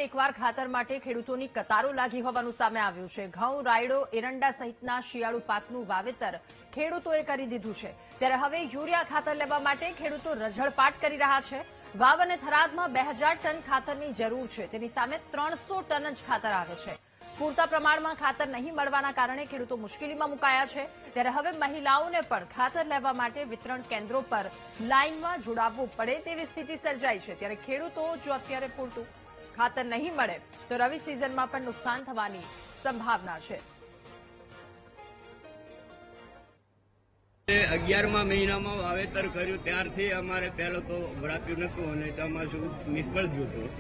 એકવાર ખાતર માટે ખેડૂતોની કતારો લાગી હોવાનું સામે આવ્યું છે। ઘઉં, રાયડો, એરંડા સહિતના શિયાળુ પાકનું વાવેતર ખેડૂતોએ કરી દીધું છે, ત્યારે હવે યુરિયા ખાતર લેવા માટે ખેડૂતો રઝળપાટ કરી રહ્યા છે। વાવ અને થરાદમાં 2000 ટન ખાતરની જરૂર છે, તેની સામે 300 ટન જ ખાતર આવે છે। પૂરતા પ્રમાણમાં ખાતર નહીં મળવાના કારણે ખેડૂતો મુશ્કેલીમાં મુકાયા છે, ત્યારે હવે મહિલાઓને પણ ખાતર લેવા માટે વિતરણ કેન્દ્રો પર લાઇનમાં જોડાવવું પડે તેવી સ્થિતિ સર્જાઈ છે। ત્યારે ખેડૂતો જો અત્યારે પૂરતું ખાતર નહીં મળે તો રવિ સિઝનમાં પણ નુકસાન થવાની સંભાવના છે। 11મા મહિનામાં વાવેતર કર્યું ત્યારથી અમારે પહેલો તો વળાપ્યું નહોતું અને ચોમાસું નિષ્ફળ ગયું હતું।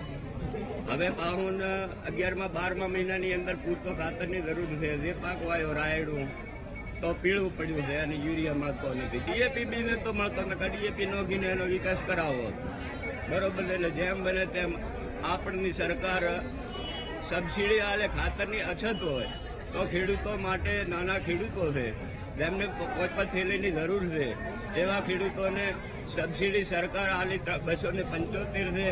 હવે પાહુન 11મા 12મા મહિનાની અંદર પૂરતો ખાતરની જરૂર છે। જે પાક વાયો રાયડું તો પીળવું પડ્યું છે અને યુરિયા મળતો નથી। ડીએપી બીને તો મળતો નથી। ડીએપી નોખીને એનો વિકાસ કરાવો બરોબર। એટલે જેમ બને તેમ આપણની સરકાર સબસિડી આલે। ખાતરની અછત હોય તો ખેડૂતો માટે, નાના ખેડૂતો છે જેમને 5 થેલીની જરૂર છે એવા ખેડૂતોને સબસિડી સરકાર આલી 275 છે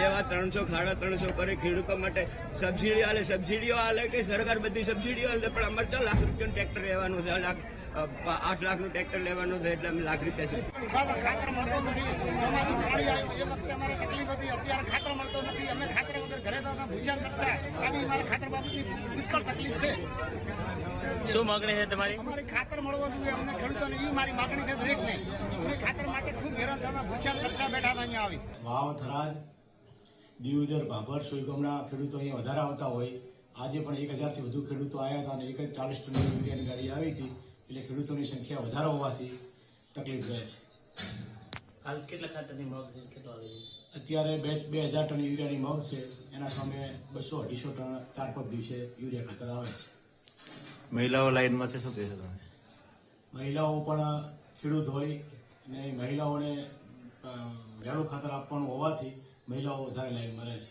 એવા 300 સાડા 300 કરે ખેડૂતો માટે સબસિડી આલે। સબસિડીઓ આલે કે સરકાર બધી સબસિડીઓ આલે, પણ અમારે 4 લાખ રૂપિયાનું ટ્રેક્ટર લેવાનું છે, 8 લાખનું ટ્રેક્ટર લેવાનું છે, એટલે અમે લાખ રૂપિયા ખાતર મળતો નથી। ચોમાસું પાણી આવ્યું એ વખતે અમારે તકલીફ હતી, અત્યારે ખાતર મળતો નથી। અમે ખાતર વગર ઘરે તો ભૂજાન કરતા, આવી અમારે ખાતર બાબતની પુષ્કળ તકલીફ છે। શું માંગણી છે તમારી? અમારી ખાતર મળવો જોઈએ અમને ખેડૂતોને, એ મારી માંગણી છે દરેકને। અમે ખાતર માટે ખૂબ હેરાન થતા ભૂજાન કરતા બેઠા હતા અહીંયા આવી। વાવ, થરાદ, દિયોદર, ભાભર, સોયગામના ખેડૂતો અહીંયા વધારે આવતા હોય। આજે પણ 1000થી વધુ ખેડૂતો આવ્યા હતા અને 40 ટન યુરિયાની ગાડી આવી હતી, એટલે ખેડૂતોની સંખ્યા વધારે હોવાથી તકલીફ રહે છે। હાલ કેટલા ખાતરની માંગ છે? કેટલો આવે છે? અત્યારે 2000 ટન યુરિયાની માંગ છે, એના સામે 200-250 ટન 4-5 દિવસે યુરિયા ખાતર આવે છે। મહિલાઓ લાઈનમાં છે, શું કહેશો તમે? મહિલાઓ પણ ખેડૂત હોય અને મહિલાઓને વહેલું ખાતર આપવાનું હોવાથી મહિલાઓ વધારે લાઈનમાં રહે છે।